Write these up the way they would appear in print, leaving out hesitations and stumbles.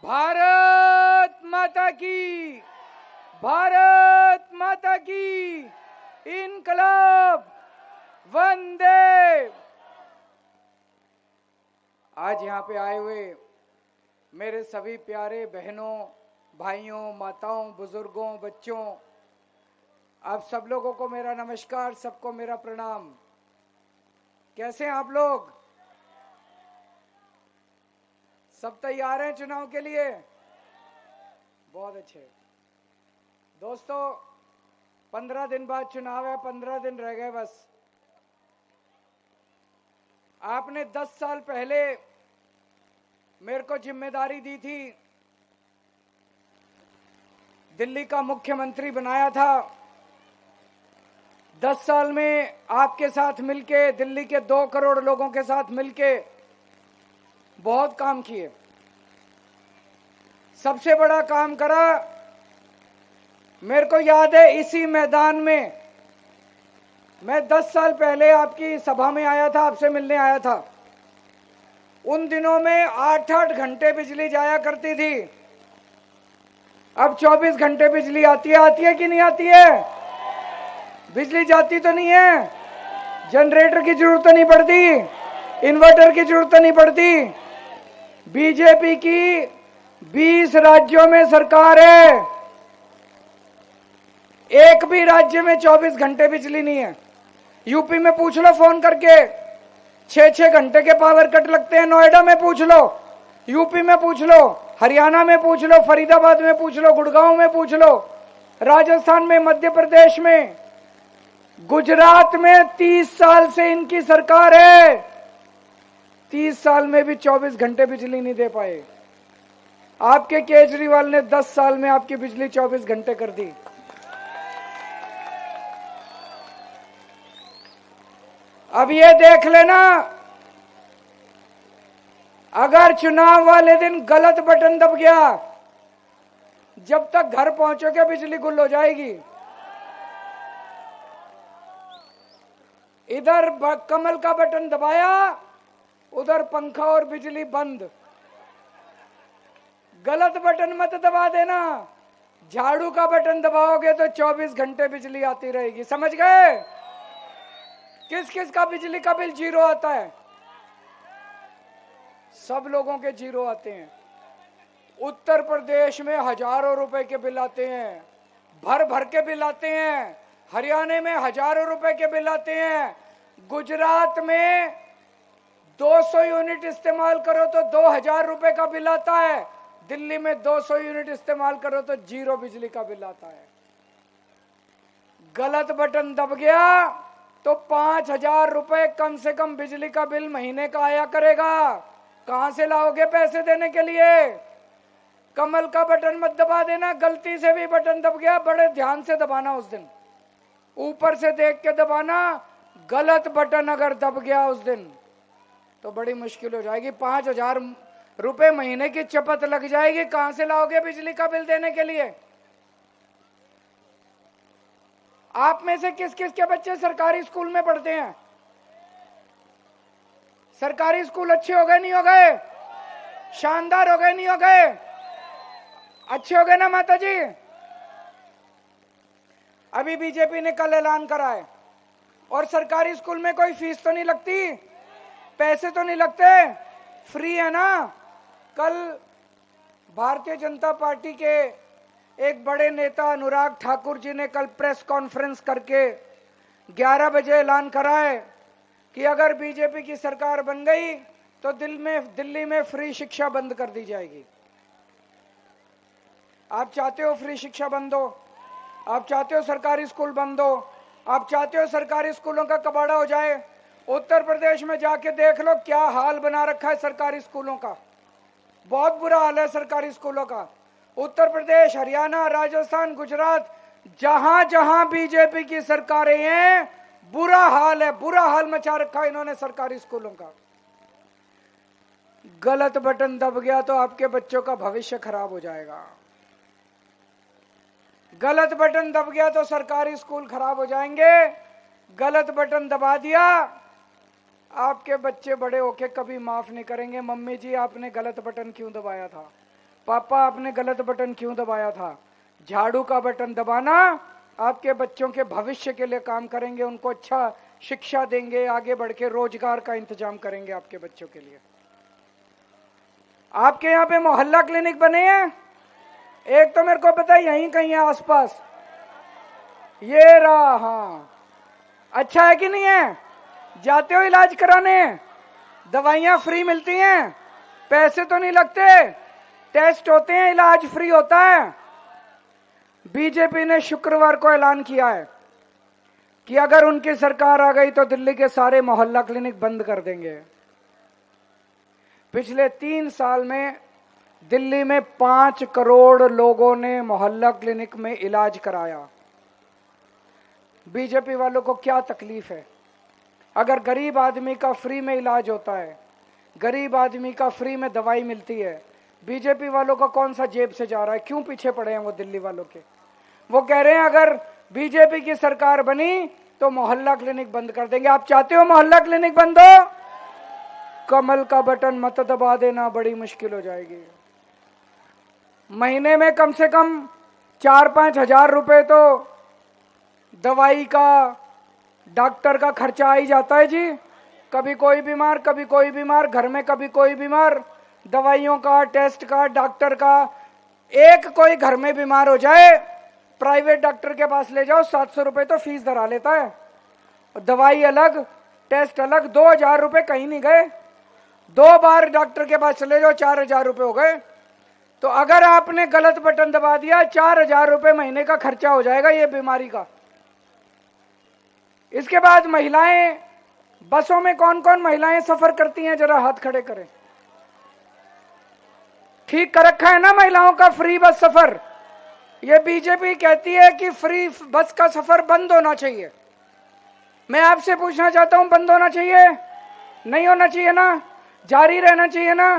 भारत माता की, भारत माता की, इनकलाब, वंदे। आज यहाँ पे आए हुए मेरे सभी प्यारे बहनों, भाइयों, माताओं, बुजुर्गों, बच्चों, आप सब लोगों को मेरा नमस्कार, सबको मेरा प्रणाम। कैसे हैं आप लोग? सब तैयार हैं चुनाव के लिए? बहुत अच्छे दोस्तों, 15 दिन बाद चुनाव है, 15 दिन रह गए बस। आपने 10 साल पहले मेरे को जिम्मेदारी दी थी, दिल्ली का मुख्यमंत्री बनाया था। 10 साल में आपके साथ मिलके, दिल्ली के 2 करोड़ लोगों के साथ मिलके बहुत काम किए। सबसे बड़ा काम करा, मेरे को याद है इसी मैदान में मैं 10 साल पहले आपकी सभा में आया था, आपसे मिलने आया था। उन दिनों में 8-8 घंटे बिजली जाया करती थी। अब 24 घंटे बिजली आती है कि नहीं आती है? बिजली जाती तो नहीं है? जनरेटर की जरूरत तो नहीं पड़ती, इन्वर्टर की जरूरत तो नहीं पड़ती। बीजेपी की 20 राज्यों में सरकार है, एक भी राज्य में 24 घंटे बिजली नहीं है। यूपी में पूछ लो फोन करके, 6-6 घंटे के पावर कट लगते हैं। नोएडा में पूछ लो, यूपी में पूछ लो, हरियाणा में पूछ लो, फरीदाबाद में पूछ लो, गुड़गांव में पूछ लो, राजस्थान में, मध्य प्रदेश में, गुजरात में 30 साल से इनकी सरकार है। 30 साल में भी 24 घंटे बिजली नहीं दे पाए। आपके केजरीवाल ने 10 साल में आपकी बिजली 24 घंटे कर दी। अब ये देख लेना, अगर चुनाव वाले दिन गलत बटन दब गया, जब तक घर पहुंचोगे बिजली गुल हो जाएगी। इधर कमल का बटन दबाया, उधर पंखा और बिजली बंद। गलत बटन मत दबा देना, झाड़ू का बटन दबाओगे तो 24 घंटे बिजली आती रहेगी। समझ गए? किस किस का बिजली का बिल जीरो आता है? सब लोगों के जीरो आते हैं। उत्तर प्रदेश में हजारों रुपए के बिल आते हैं, भर भर के बिल आते हैं। हरियाणा में हजारों रुपए के बिल आते हैं। गुजरात में 200 यूनिट इस्तेमाल करो तो 2000 रुपए का बिल आता है। दिल्ली में 200 यूनिट इस्तेमाल करो तो जीरो बिजली का बिल आता है। गलत बटन दब गया तो 5000 रुपए कम से कम बिजली का बिल महीने का आया करेगा। कहां से लाओगे पैसे देने के लिए? कमल का बटन मत दबा देना। गलती से भी बटन दब गया, बड़े ध्यान से दबाना, उस दिन ऊपर से देख के दबाना। गलत बटन अगर दब गया उस दिन तो बड़ी मुश्किल हो जाएगी। 5000 रुपए महीने की चपत लग जाएगी। कहां से लाओगे बिजली का बिल देने के लिए? आप में से किस किस के बच्चे सरकारी स्कूल में पढ़ते हैं? सरकारी स्कूल अच्छे हो गए नहीं हो गए? शानदार हो गए नहीं हो गए? अच्छे हो गए ना माता जी? अभी बीजेपी ने कल ऐलान करा है, और सरकारी स्कूल में कोई फीस तो नहीं लगती, पैसे तो नहीं लगते, फ्री है ना। कल भारतीय जनता पार्टी के एक बड़े नेता अनुराग ठाकुर जी ने कल प्रेस कॉन्फ्रेंस करके 11 बजे ऐलान करा है कि अगर बीजेपी की सरकार बन गई तो दिल्ली में फ्री शिक्षा बंद कर दी जाएगी। आप चाहते हो फ्री शिक्षा बंद हो? आप चाहते हो सरकारी स्कूल बंद हो? आप चाहते हो सरकारी स्कूलों का कबाड़ा हो जाए? उत्तर प्रदेश में जाके देख लो क्या हाल बना रखा है सरकारी स्कूलों का। बहुत बुरा हाल है सरकारी स्कूलों का। उत्तर प्रदेश, हरियाणा, राजस्थान, गुजरात, जहां जहां बीजेपी की सरकारें हैं, बुरा हाल है, बुरा हाल मचा रखा है इन्होंने सरकारी स्कूलों का। गलत बटन दब गया तो आपके बच्चों का भविष्य खराब हो जाएगा। गलत बटन दब गया तो सरकारी स्कूल खराब हो जाएंगे। गलत बटन दबा दिया, आपके बच्चे बड़े होके कभी माफ नहीं करेंगे, मम्मी जी आपने गलत बटन क्यों दबाया था। पापा आपने गलत बटन क्यों दबाया था? झाड़ू का बटन दबाना आपके बच्चों के भविष्य के लिए काम करेंगे, उनको अच्छा शिक्षा देंगे, आगे बढ़ के रोजगार का इंतजाम करेंगे आपके बच्चों के लिए। आपके यहाँ पे मोहल्ला क्लिनिक बने हैं? एक तो मेरे को पता है यहीं कहीं है आसपास, ये रहा। हाँ, अच्छा है कि नहीं है? जाते हो इलाज कराने, दवाइयां फ्री मिलती हैं, पैसे तो नहीं लगते, टेस्ट होते हैं, इलाज फ्री होता है। बीजेपी ने शुक्रवार को ऐलान किया है कि अगर उनकी सरकार आ गई तो दिल्ली के सारे मोहल्ला क्लिनिक बंद कर देंगे। पिछले 3 साल में दिल्ली में 5 करोड़ लोगों ने मोहल्ला क्लिनिक में इलाज कराया। बीजेपी वालों को क्या तकलीफ है? अगर गरीब आदमी का फ्री में इलाज होता है, गरीब आदमी का फ्री में दवाई मिलती है, बीजेपी वालों का कौन सा जेब से जा रहा है? क्यों पीछे पड़े हैं वो दिल्ली वालों के? वो कह रहे हैं अगर बीजेपी की सरकार बनी तो मोहल्ला क्लिनिक बंद कर देंगे। आप चाहते हो मोहल्ला क्लिनिक बंद हो? कमल का बटन मत दबा देना, बड़ी मुश्किल हो जाएगी। महीने में कम से कम 4-5 हजार रुपए तो दवाई का, डॉक्टर का खर्चा आ ही जाता है जी। कभी कोई बीमार, कभी कोई बीमार, घर में कभी कोई बीमार, दवाइयों का, टेस्ट का, डॉक्टर का। एक कोई घर में बीमार हो जाए, प्राइवेट डॉक्टर के पास ले जाओ, 700 रुपए तो फीस धरा लेता है। दवाई अलग, टेस्ट अलग, 2000 रुपए कहीं नहीं गए। 2 बार डॉक्टर के पास चले जाओ, 4000 रुपए हो गए। तो अगर आपने गलत बटन दबा दिया, 4000 रुपए महीने का खर्चा हो जाएगा ये बीमारी का। इसके बाद महिलाएं, बसों में कौन कौन महिलाएं सफर करती हैं? जरा हाथ खड़े करें। ठीक कर रखा है ना महिलाओं का फ्री बस सफर? ये बीजेपी कहती है कि फ्री बस का सफर बंद होना चाहिए। मैं आपसे पूछना चाहता हूं, बंद होना चाहिए? नहीं होना चाहिए ना? जारी रहना चाहिए ना?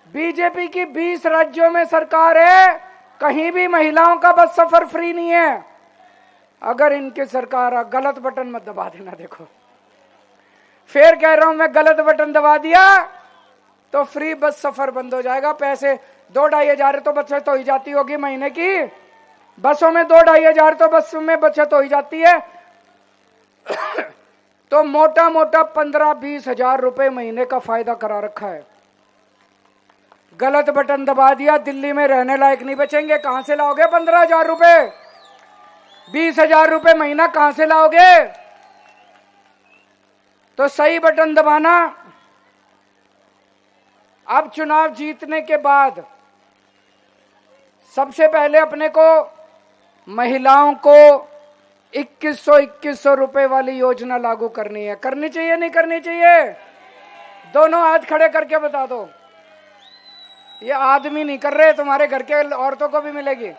बीजेपी की 20 राज्यों में सरकार है, कहीं भी महिलाओं का बस सफर फ्री नहीं है। अगर इनकी सरकार, गलत बटन मत दबा देना। देखो फिर कह रहा हूं मैं, गलत बटन दबा दिया तो फ्री बस सफर बंद हो जाएगा। पैसे 2-2.5 हजार तो बचत हो ही जाती होगी महीने की। बसों में 2-2.5 हजार तो बस में बचत हो ही जाती है। तो मोटा मोटा 15-20 हजार रुपए महीने का फायदा करा रखा है। गलत बटन दबा दिया, दिल्ली में रहने लायक नहीं बचेंगे। कहां से लाओगे 15,000 रुपए? 20,000 रुपए महीना कहां से लाओगे? तो सही बटन दबाना। अब चुनाव जीतने के बाद सबसे पहले अपने को महिलाओं को 2100 रुपए वाली योजना लागू करनी है। करनी चाहिए नहीं करनी चाहिए? दोनों हाथ खड़े करके बता दो। ये आदमी नहीं कर रहे, तुम्हारे घर के औरतों को भी मिलेगी।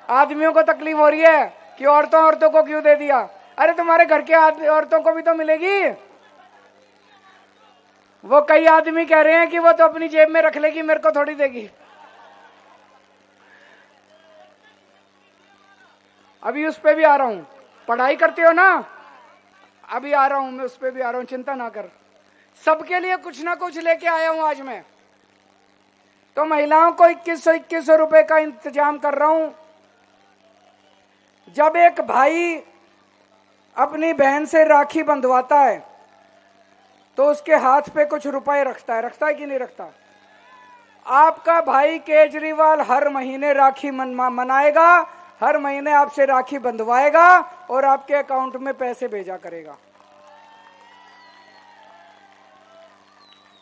आदमियों को तकलीफ हो रही है कि औरतों को क्यों दे दिया? अरे तुम्हारे घर के औरतों को भी तो मिलेगी। वो कई आदमी कह रहे हैं कि वो तो अपनी जेब में रख लेगी, मेरे को थोड़ी देगी। अभी उस पे भी आ रहा हूं। पढ़ाई करते हो ना? अभी आ रहा हूं मैं, उस पे भी आ रहा हूं, चिंता ना कर। सबके लिए कुछ ना कुछ लेके आया हूं आज मैं। तो महिलाओं को 2100 रुपए का इंतजाम कर रहा हूं। जब एक भाई अपनी बहन से राखी बंधवाता है तो उसके हाथ पे कुछ रुपए रखता है कि नहीं रखता? आपका भाई केजरीवाल हर महीने राखी मनाएगा, हर महीने आपसे राखी बंधवाएगा और आपके अकाउंट में पैसे भेजा करेगा।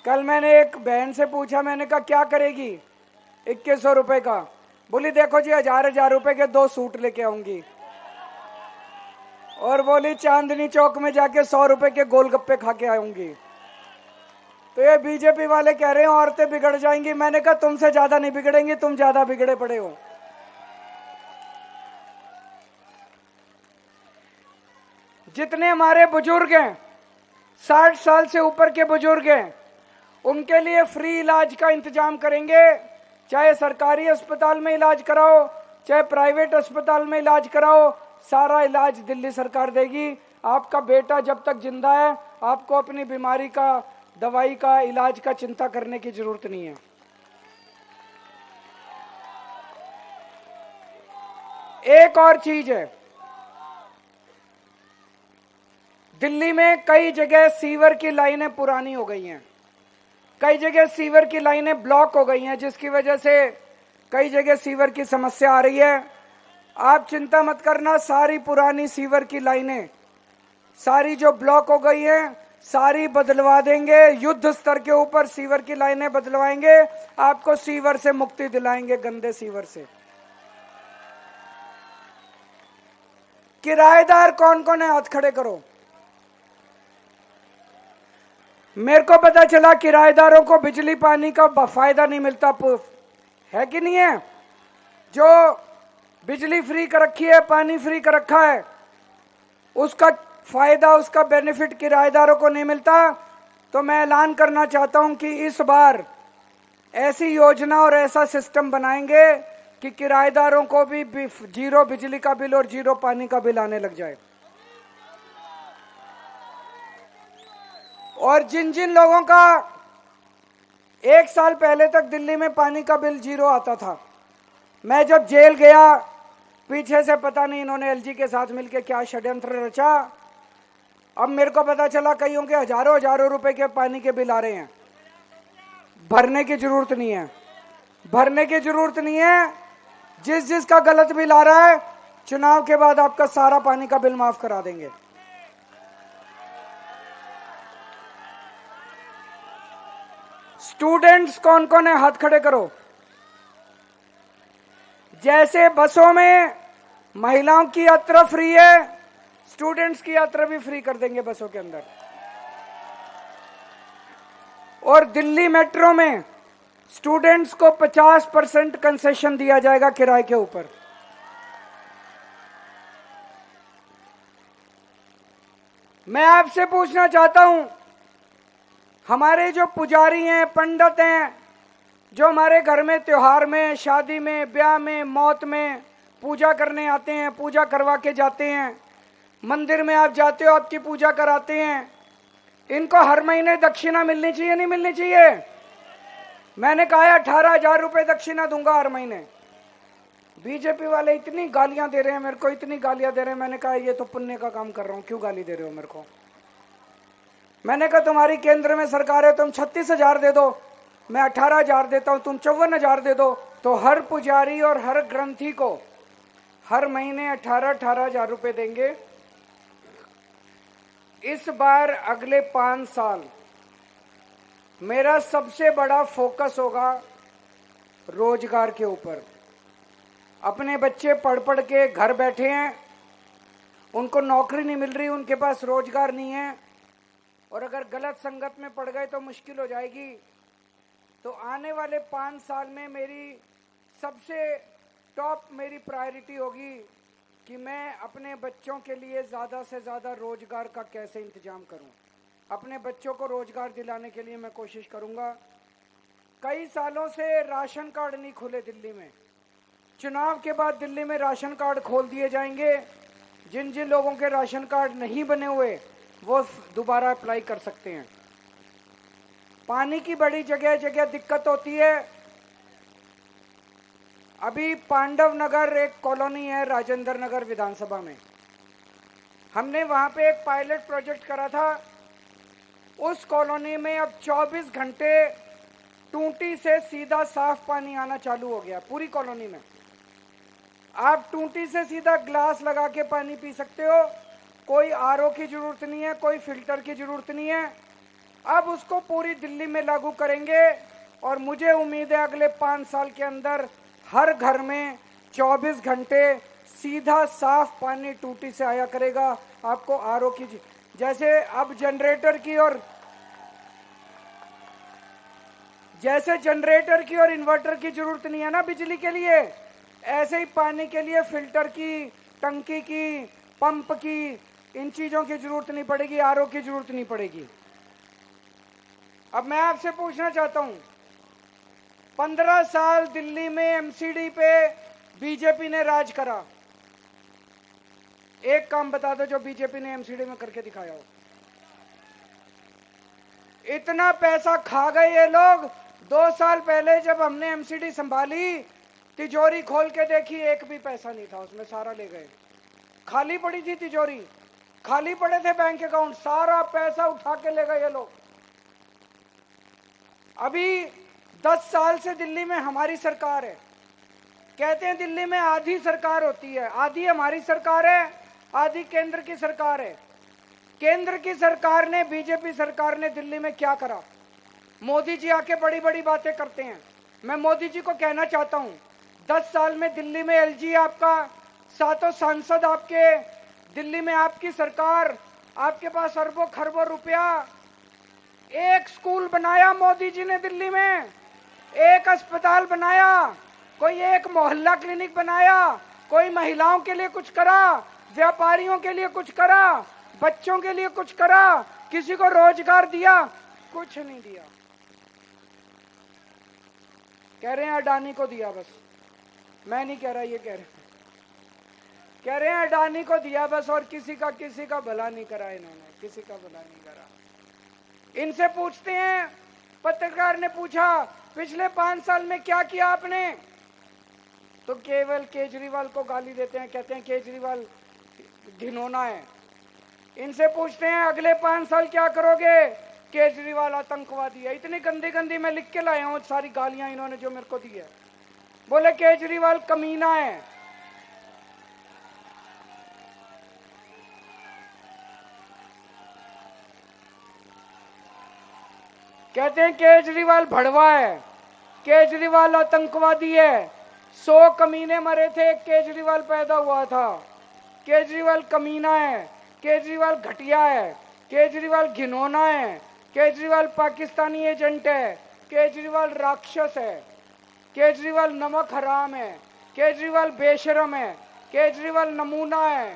कल मैंने एक बहन से पूछा, मैंने कहा क्या करेगी 2100 रुपए का? बोली देखो जी, 1000 रुपए के 2 सूट लेके आऊंगी। और बोली चांदनी चौक में जाके 100 रुपए के गोलगप्पे खा के आऊंगी। तो ये बीजेपी वाले कह रहे हैं औरतें बिगड़ जाएंगी। मैंने कहा तुमसे ज्यादा नहीं बिगड़ेंगी, तुम ज्यादा बिगड़े पड़े हो। जितने हमारे बुजुर्ग हैं, 60 साल से ऊपर के बुजुर्ग हैं, उनके लिए फ्री इलाज का इंतजाम करेंगे। चाहे सरकारी अस्पताल में इलाज कराओ, चाहे प्राइवेट अस्पताल में इलाज कराओ, सारा इलाज दिल्ली सरकार देगी। आपका बेटा जब तक जिंदा है, आपको अपनी बीमारी का, दवाई का, इलाज का चिंता करने की जरूरत नहीं है। एक और चीज है, दिल्ली में कई जगह सीवर की लाइनें पुरानी हो गई हैं, कई जगह सीवर की लाइनें ब्लॉक हो गई हैं, जिसकी वजह से कई जगह सीवर की समस्या आ रही है। आप चिंता मत करना, सारी पुरानी सीवर की लाइनें सारी जो ब्लॉक हो गई हैं सारी बदलवा देंगे। युद्ध स्तर के ऊपर सीवर की लाइनें बदलवाएंगे, आपको सीवर से मुक्ति दिलाएंगे, गंदे सीवर से। किराएदार कौन कौन है, हाथ खड़े करो। मेरे को पता चला किराएदारों को बिजली पानी का फायदा नहीं मिलता, है कि नहीं है? जो बिजली फ्री कर रखी है, पानी फ्री कर रखा है, उसका फायदा, उसका बेनिफिट किराएदारों को नहीं मिलता। तो मैं ऐलान करना चाहता हूं कि इस बार ऐसी योजना और ऐसा सिस्टम बनाएंगे कि किराएदारों को भी जीरो बिजली का बिल और जीरो पानी का बिल आने लग जाए। और जिन जिन लोगों का 1 साल पहले तक दिल्ली में पानी का बिल जीरो आता था, मैं जब जेल गया, पीछे से पता नहीं इन्होंने एलजी के साथ मिलकर क्या षड्यंत्र रचा, अब मेरे को पता चला कईयों के हजारों हजारों रुपए के पानी के बिल आ रहे हैं। भरने की जरूरत नहीं है, भरने की जरूरत नहीं है। जिस जिसका गलत बिल आ रहा है, चुनाव के बाद आपका सारा पानी का बिल माफ करा देंगे। स्टूडेंट्स कौन कौन है, हाथ खड़े करो। जैसे बसों में महिलाओं की यात्रा फ्री है, स्टूडेंट्स की यात्रा भी फ्री कर देंगे बसों के अंदर। और दिल्ली मेट्रो में स्टूडेंट्स को 50% कंसेशन दिया जाएगा किराए के ऊपर। मैं आपसे पूछना चाहता हूं, हमारे जो पुजारी हैं, पंडित हैं, जो हमारे घर में त्योहार में, शादी में, ब्याह में, मौत में पूजा करने आते हैं, पूजा करवा के जाते हैं, मंदिर में आप जाते हो, आपकी पूजा कराते हैं, इनको हर महीने दक्षिणा मिलनी चाहिए, नहीं मिलनी चाहिए? मैंने कहा 18,000 रुपए दक्षिणा दूंगा हर महीने। बीजेपी वाले इतनी गालियां दे रहे हैं मेरे को, इतनी गालियां दे रहे हैं। मैंने कहा ये तो पुण्य का काम कर रहा हूं, क्यों गाली दे रहे हो मेरे को? मैंने कहा तुम्हारी केंद्र में सरकार है, तुम 36,000 दे दो, मैं 18,000 देता हूं, तुम 54,000 दे दो, तो हर पुजारी और हर ग्रंथी को हर महीने 18,000 रुपए देंगे। इस बार अगले 5 साल मेरा सबसे बड़ा फोकस होगा रोजगार के ऊपर। अपने बच्चे पढ़ पढ़ के घर बैठे हैं, उनको नौकरी नहीं मिल रही, उनके पास रोजगार नहीं है, और अगर गलत संगत में पड़ गए तो मुश्किल हो जाएगी। तो आने वाले 5 साल में मेरी सबसे टॉप मेरी प्रायोरिटी होगी कि मैं अपने बच्चों के लिए ज़्यादा से ज़्यादा रोजगार का कैसे इंतजाम करूं। अपने बच्चों को रोजगार दिलाने के लिए मैं कोशिश करूंगा। कई सालों से राशन कार्ड नहीं खुले दिल्ली में, चुनाव के बाद दिल्ली में राशन कार्ड खोल दिए जाएंगे। जिन जिन लोगों के राशन कार्ड नहीं बने हुए वो दोबारा अप्लाई कर सकते हैं। पानी की बड़ी जगह जगह दिक्कत होती है। अभी पांडव नगर एक कॉलोनी है राजेंद्र नगर विधानसभा में, हमने वहां पे एक पायलट प्रोजेक्ट करा था। उस कॉलोनी में अब 24 घंटे टूटी से सीधा साफ पानी आना चालू हो गया। पूरी कॉलोनी में आप टूटी से सीधा ग्लास लगा के पानी पी सकते हो, कोई आरओ की जरूरत नहीं है, कोई फिल्टर की जरूरत नहीं है। अब उसको पूरी दिल्ली में लागू करेंगे और मुझे उम्मीद है अगले 5 साल के अंदर हर घर में 24 घंटे सीधा साफ पानी टूटी से आया करेगा। आपको आरओ की जैसे अब जनरेटर की और इन्वर्टर की जरूरत नहीं है ना बिजली के लिए, ऐसे ही पानी के लिए फिल्टर की, टंकी की, पंप की, इन चीजों की जरूरत नहीं पड़ेगी, आरओ की जरूरत नहीं पड़ेगी। अब मैं आपसे पूछना चाहता हूं, 15 साल दिल्ली में एमसीडी पे बीजेपी ने राज करा, एक काम बता दो जो बीजेपी ने एमसीडी में करके दिखाया हो। इतना पैसा खा गए ये लोग। 2 साल पहले जब हमने एमसीडी संभाली तिजोरी खोल के देखी, एक भी पैसा नहीं था उसमें, सारा ले गए। खाली पड़ी थी तिजोरी, खाली पड़े थे बैंक अकाउंट, सारा पैसा उठा के ले गए ये लोग। अभी 10 साल से दिल्ली में हमारी सरकार है। कहते हैं दिल्ली में आधी सरकार होती है, आधी हमारी सरकार है, आधी केंद्र की सरकार है। केंद्र की सरकार ने, बीजेपी सरकार ने दिल्ली में क्या करा? मोदी जी आके बड़ी बड़ी बातें करते हैं। मैं मोदी जी को कहना चाहता हूं, 10 साल में दिल्ली में एलजी आपका, 7 सांसद आपके, दिल्ली में आपकी सरकार, आपके पास अरबों खरबों रुपया। एक स्कूल बनाया मोदी जी ने दिल्ली में, एक अस्पताल बनाया, कोई एक मोहल्ला क्लिनिक बनाया, कोई महिलाओं के लिए कुछ करा, व्यापारियों के लिए कुछ करा, बच्चों के लिए कुछ करा, किसी को रोजगार दिया? कुछ नहीं दिया। कह रहे हैं अडानी को दिया बस। मैं नहीं कह रहा, ये कह रहे हैं अडानी को दिया बस, और किसी का भला नहीं करा इन्होंने, किसी का भला नहीं करा। इनसे पूछते हैं, पत्रकार ने पूछा पिछले 5 साल में क्या किया आपने? तो केवल केजरीवाल को गाली देते हैं, कहते हैं केजरीवाल घिनौना है। इनसे पूछते हैं अगले 5 साल क्या करोगे? केजरीवाल आतंकवादी है। इतनी गंदी गंदी मैं लिख के लाया हूं सारी गालियां इन्होंने जो मेरे को दी है। बोले केजरीवाल कमीना है। कहते हैं केजरीवाल भड़वा है, केजरीवाल आतंकवादी है। 100 कमीने मरे थे, केजरीवाल पैदा हुआ था। केजरीवाल कमीना है, केजरीवाल घटिया है, केजरीवाल घिनौना है, केजरीवाल पाकिस्तानी एजेंट है, केजरीवाल राक्षस है, केजरीवाल नमक हराम है, केजरीवाल बेशरम है, केजरीवाल नमूना है।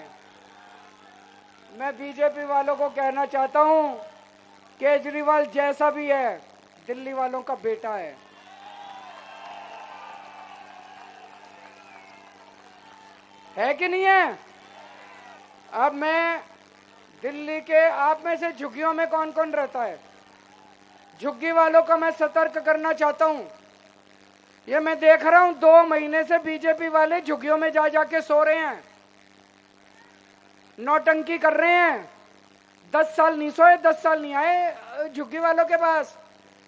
मैं बीजेपी वालों को कहना चाहता हूं, केजरीवाल जैसा भी है दिल्ली वालों का बेटा है कि नहीं है? अब मैं दिल्ली के, आप में से झुग्गियों में कौन कौन रहता है? झुग्गी वालों को मैं सतर्क करना चाहता हूं। ये मैं देख रहा हूं 2 महीने से बीजेपी वाले झुग्गियों में जा जाके सो रहे हैं, नौटंकी कर रहे हैं। 10 साल नहीं सोए, 10 साल नहीं आए झुग्गी वालों के पास,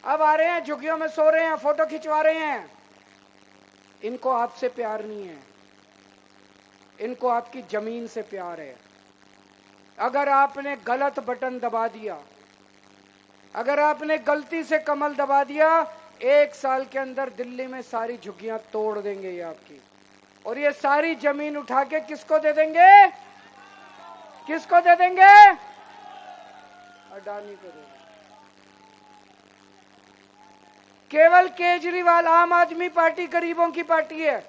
अब आ रहे हैं झुग्गियों में सो रहे हैं, फोटो खिंचवा रहे हैं। इनको आपसे प्यार नहीं है, इनको आपकी जमीन से प्यार है। अगर आपने गलत बटन दबा दिया, अगर आपने गलती से कमल दबा दिया, 1 साल के अंदर दिल्ली में सारी झुग्गियां तोड़ देंगे ये आपकी, और ये सारी जमीन उठा के किसको दे देंगे? किसको दे देंगे? अडानी को देंगे। केवल केजरीवाल, आम आदमी पार्टी गरीबों की पार्टी है,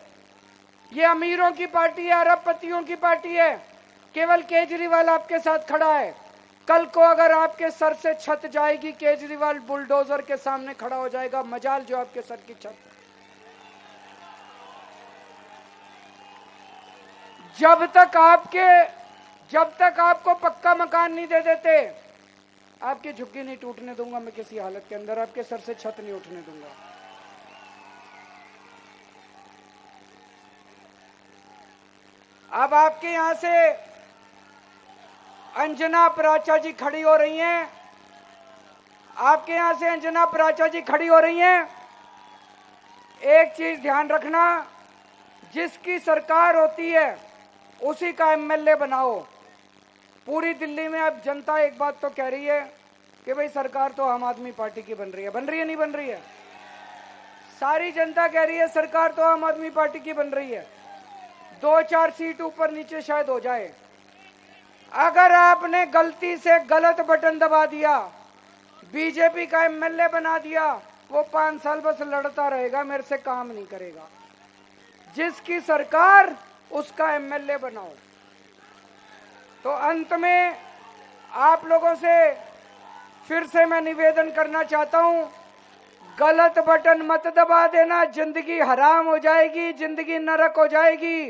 ये अमीरों की पार्टी है, अरबपतियों की पार्टी है। केवल केजरीवाल आपके साथ खड़ा है। कल को अगर आपके सर से छत जाएगी, केजरीवाल बुलडोजर के सामने खड़ा हो जाएगा। मजाल जो आपके सर की छत। जब तक आपको पक्का मकान नहीं दे देते, आपकी झुग्गी नहीं टूटने दूंगा मैं किसी हालत के अंदर, आपके सर से छत नहीं उठने दूंगा। अब आपके यहां से अंजना पराचा जी खड़ी हो रही हैं, आपके यहां से अंजना पराचा जी खड़ी हो रही हैं। एक चीज ध्यान रखना, जिसकी सरकार होती है उसी का एमएलए बनाओ। पूरी दिल्ली में अब जनता एक बात तो कह रही है कि भाई सरकार तो आम आदमी पार्टी की बन रही है नहीं बन रही है? सारी जनता कह रही है सरकार तो आम आदमी पार्टी की बन रही है। 2-4 सीट ऊपर नीचे शायद हो जाए। अगर आपने गलती से गलत बटन दबा दिया, बीजेपी का एमएलए बना दिया, वो 5 साल बस लड़ता रहेगा, मेरे से काम नहीं करेगा। जिसकी सरकार उसका एमएलए बनाओ। तो अंत में आप लोगों से फिर से मैं निवेदन करना चाहता हूं, गलत बटन मत दबा देना, जिंदगी हराम हो जाएगी, जिंदगी नरक हो जाएगी।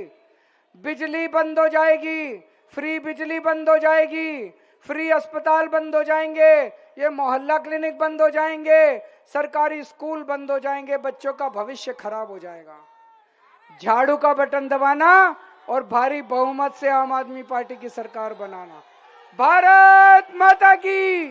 बिजली बंद हो जाएगी, फ्री बिजली बंद हो जाएगी, फ्री अस्पताल बंद हो जाएंगे, ये मोहल्ला क्लिनिक बंद हो जाएंगे, सरकारी स्कूल बंद हो जाएंगे, बच्चों का भविष्य खराब हो जाएगा। झाड़ू का बटन दबाना और भारी बहुमत से आम आदमी पार्टी की सरकार बनाना। भारत माता की